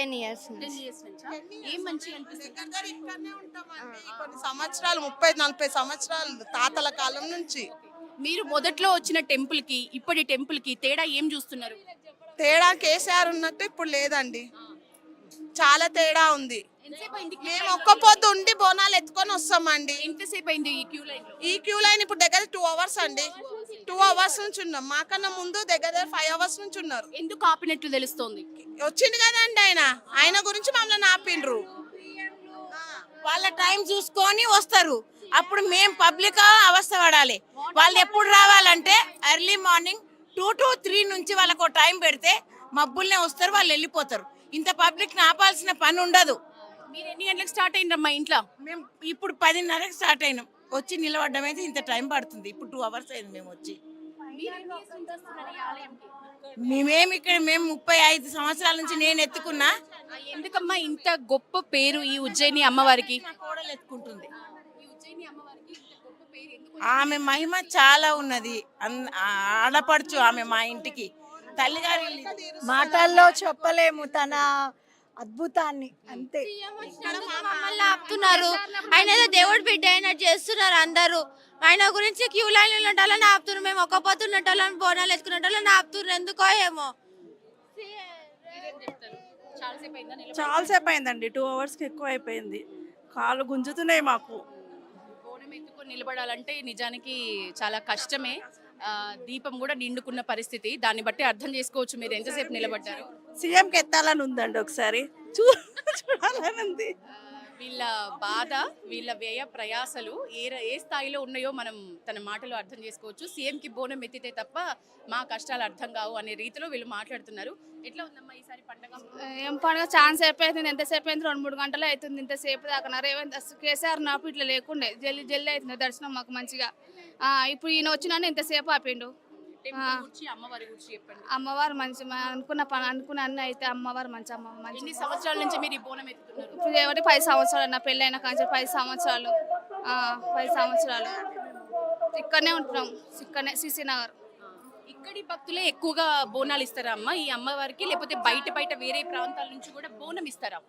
10 years 10 years నుంచా? ఏం మంచిగా అనిపిస్తుంది? ఇక్కడనే ఉంటామండి. కొన్ని సంవత్సరాలు 30-40 సంవత్సరాలు తాతల కాలం నుంచి. మీరు మొదట్లో వచ్చిన టెంపుల్ కి ఇప్పటి టెంపుల్ కి తేడా ఏం చూస్తున్నారు? తేడా కేసీఆర్ ఉన్నట్టు ఇప్పుడు లేదండి, చాలా తేడా ఉంది. ఎంతసేపు అయింది queue మేము line ఒక్క పొద్దు ఉండి బోనాలు ఎత్తుకొని వస్తామండి. లో? ఎంతసేపు అయింది ఈ క్యూ లైన్ లో? ఈ క్యూ లైన్ ఇప్పుడు దగ్గర 2 అవర్స్ అండి. 2 అవర్స్ నుంచి ఉన్నాం. మాకన్నా ముందు దగ్గర 5 అవర్స్ నుంచి ఉన్నారు. ఎందుకు ఆపినట్లు తెలుస్తోంది? వచ్చింది కదండి ఆయన గురించి మమ్మల్ని ఆపిండ్రు. వాళ్ళ టైం చూసుకొని వస్తారు. అప్పుడు మేము పబ్లిక్ అవస్థ పడాలి. వాళ్ళు ఎప్పుడు రావాలంటే ఎర్లీ మార్నింగ్ 2 to 3 నుంచి వాళ్ళకు టైం పెడితే మబ్బుల్నే వస్తారు, వాళ్ళు వెళ్ళిపోతారు. ఇంత పబ్లిక్ ఆపాల్సిన పని ఉండదు. మీరు ఎన్ని గంటలకు స్టార్ట్ అయిందమ్మా ఇంట్లో? మేము ఇప్పుడు 10:30కి స్టార్ట్ అయినాం. వచ్చి నిలబడ్డం అయితే ఇంత టైం పడుతుంది. ఇప్పుడు 2 అవర్స్ అయింది మేము వచ్చి. మేము 35 సంవత్సరాల నుంచి నేను ఎత్తుకున్నా. ఎందుకమ్మా ఇంత గొప్ప పేరు ఈ ఉజ్జయిని అమ్మవారికి? నా కోడలు ఎత్తుకుంటుంది. ఈ ఉజ్జయిని అమ్మవారికి ఇంత గొప్ప పేరు ఎందుకు? ఆమె మహిమ చాలా ఉన్నది. ఆడపడుచు ఆమె మా ఇంటికి తల్లిగారి మాటల్లో చెప్పలేము తన అద్భుతాన్ని. అంతే. మమ్మల్ని ఆపుతున్నారు. ఆయన ఏదో దేవుడి బిడ్డ అయినట్టు చేస్తున్నారు అందరూ. ఆయన గురించి క్యూ లైన్ ఉన్నట్టు ఆపుతున్నారు. మేము ఒక్క పొద్దు ఉన్నట్టు బోనాలు ఎత్తుకున్నట్టు ఆపుతున్నారు. ఎందుకో ఏమో. చాలాసేపు అయిందా నిలబడి? చాలాసేపు అయిందండి. 2 అవర్స్కి ఎక్కువ అయిపోయింది. కాళ్ళు గుంజుతున్నాయి మాకు. బోనం ఎత్తుకొని నిలబడాలంటే నిజానికి చాలా కష్టమే. దీపం కూడా నిండుకున్న పరిస్థితి. దాన్ని బట్టి అర్థం చేసుకోవచ్చు మీరు ఎంతసేపు నిలబడ్డారు. సీఎంకి ఎత్తాలని ఉందండి, ఒకసారి చూడాలని ఉంది. వీళ్ళ బాధ, వీళ్ళ వ్యయ ప్రయాసలు ఏ స్థాయిలో ఉన్నాయో మనం తన మాటలో అర్థం చేసుకోవచ్చు. సీఎంకి బోనం ఎత్తితే తప్ప మా కష్టాలు అర్థం కావు అనే రీతిలో వీళ్ళు మాట్లాడుతున్నారు. ఎట్లా ఉందమ్మా ఈసారి పండగ? ఏం పండుగ చాలా సేపు అవుతుంది. ఎంతసేపు అయింది? 2-3 గంటలు అవుతుంది. ఇంతసేపు దాకా రేవంత్ కేసీఆర్ నాకు ఇట్లా లేకుండే జల్లి జల్లి అవుతుంది దర్శనం మాకు మంచిగా. ఇప్పుడు ఈయన వచ్చినా ఇంతసేపు ఆపిండు. అమ్మవారి గురించి చెప్పండి. అమ్మవారు మంచి అనుకున్న అన్ని అయితే అమ్మవారు మంచి మంచి. ఎన్ని సంవత్సరాల నుంచి మీరు ఈ బోనం ఎత్తుతున్నారు? ఇప్పుడు ఎవరి 10 సంవత్సరాలు నా పెళ్ళైన కానీ 10 సంవత్సరాలు. 10 సంవత్సరాలు ఇక్కడనే ఉంటున్నాం. ఇక్కడనే సిసి నగర్. ఇక్కడి భక్తులే ఎక్కువగా బోనాలు ఇస్తారా అమ్మ ఈ అమ్మవారికి, లేకపోతే బయట వేరే ప్రాంతాల నుంచి కూడా బోనం ఇస్తారా?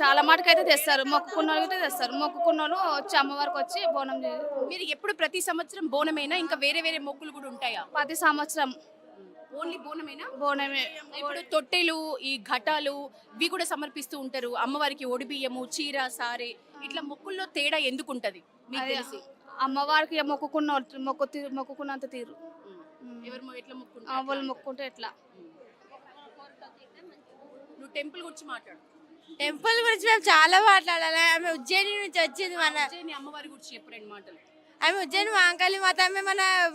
చాలా మటుకైతే తెస్తారు. మొక్కుకున్న వాళ్ళు తెస్తారు. మొక్కుకున్న వాళ్ళు వచ్చి అమ్మవారికి వచ్చి బోనం. మీరు ఎప్పుడు ప్రతి సంవత్సరం బోనమేనా, ఇంకా వేరే వేరే మొక్కులు కూడా ఉంటాయా? ప్రతి సంవత్సరం ఓన్లీ బోనమేనా? బోనమే. ఇప్పుడు తొట్టెలు, ఈ ఘటాలు ఇవి కూడా సమర్పిస్తూ ఉంటారు అమ్మవారికి. ఒడిబియ్యము, చీర, సారే ఇట్లా మొక్కుల్లో తేడా ఎందుకు ఉంటది మీకు తెలిసి? అమ్మవారికి మొక్కుకున్నంత తీరు. ఎవరు ఎట్లా మొక్కుంటారు? వాళ్ళు మొక్కుంటే ఎట్లా. నువ్వు టెంపుల్ గురించి మాట్లాడు. టెంపుల్ గురించి మేము చాలా మాట్లాడాలి. ఆమె ఉజ్జయిని నుంచి వచ్చింది. ఉజ్జయిని అమ్మవారి గురించి చెప్పు 2 మాటలు. ఆమె ఉజ్జయిని మహంకాళి మాత. ఆమె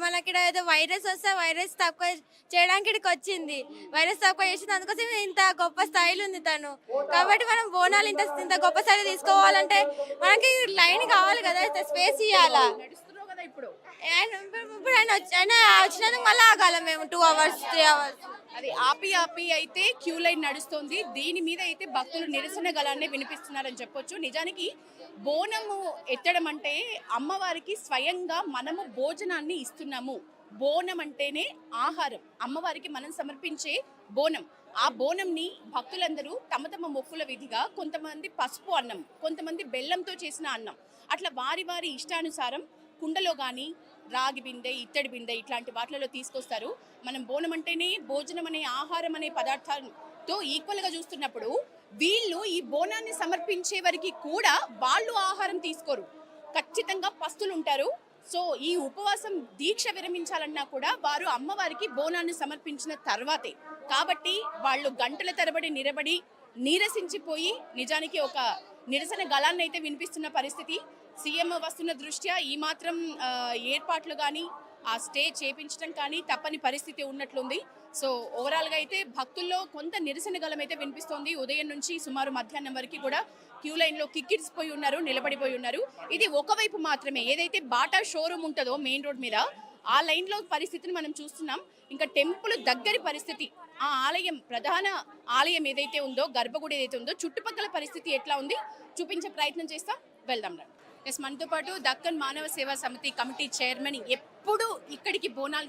మనకి ఏదో వైరస్ వస్తే వైరస్ తక్కువ చేయడానికి ఇక్కడికి వచ్చింది. వైరస్ తక్కువ చేసింది, అందుకోసం ఇంత గొప్ప స్థాయిలో ఉంది తను. కాబట్టి మనం బోనాలు ఇంత గొప్ప స్థాయిలో తీసుకోవాలంటే మనకి లైన్ కావాలి కదా, స్పేస్ ఇవ్వాలా. ఇప్పుడు ఆయన వచ్చినందుకు మళ్ళీ ఆగాల మేము 2 అవర్స్ 3 అవర్స్. అది ఆపి అయితే క్యూ లైన్ నడుస్తుంది. దీని మీద అయితే భక్తులు నిరసన గలాన్ని వినిపిస్తున్నారని చెప్పొచ్చు. నిజానికి బోనము ఎత్తడం అంటే అమ్మవారికి స్వయంగా మనము భోజనాన్ని ఇస్తున్నాము. బోనం అంటేనే ఆహారం, అమ్మవారికి మనం సమర్పించే బోనం. ఆ బోనంని భక్తులందరూ తమ మొక్కుల విధిగా కొంతమంది పసుపు అన్నం, కొంతమంది బెల్లంతో చేసిన అన్నం, అట్లా వారి ఇష్టానుసారం కుండలో కానీ రాగి బిందె, ఇత్తడి బిందె ఇట్లాంటి వాటిలలో తీసుకొస్తారు. మనం బోనం అంటేనే భోజనం అనే ఆహారం అనే పదార్థాలతో ఈక్వల్గా చూస్తున్నప్పుడు వీళ్ళు ఈ బోనాన్ని సమర్పించే వరకు కూడా వాళ్ళు ఆహారం తీసుకోరు. ఖచ్చితంగా పస్తులు ఉంటారు. సో ఈ ఉపవాసం దీక్ష విరమించాలన్నా కూడా వారు అమ్మవారికి బోనాన్ని సమర్పించిన తర్వాతే. కాబట్టి వాళ్ళు గంటల తరబడి నిలబడి నీరసించిపోయి నిజానికి ఒక నిరసన గలాన్ని అయితే వినిపిస్తున్న పరిస్థితి. సీఎం వస్తున్న దృష్ట్యా ఈ మాత్రం ఏర్పాట్లు కానీ ఆ స్టే చేపించడం కానీ తప్పని పరిస్థితి ఉన్నట్లుంది. సో ఓవరాల్గా అయితే భక్తుల్లో కొంత నిరసన గలం అయితే వినిపిస్తోంది. ఉదయం నుంచి సుమారు మధ్యాహ్నం వరకు కూడా క్యూ లైన్లో కిక్కిరిసిపోయి ఉన్నారు, నిలబడిపోయి ఉన్నారు. ఇది ఒకవైపు మాత్రమే. ఏదైతే బాటా షోరూమ్ ఉంటుందో మెయిన్ రోడ్ మీద ఆ లైన్లో పరిస్థితిని మనం చూస్తున్నాం. ఇంకా టెంపుల్ దగ్గరి పరిస్థితి, ఆ ఆలయం ప్రధాన ఆలయం ఏదైతే ఉందో, గర్భగుడి ఏదైతే ఉందో చుట్టుపక్కల పరిస్థితి ఎట్లా ఉంది చూపించే ప్రయత్నం చేస్తాం. వెళ్దాం రండి. మనతో పాటు దక్కన్ మానవ సేవా సమితి కమిటీ చైర్మన్ ఎప్పుడు ఇక్కడికి బోనాలు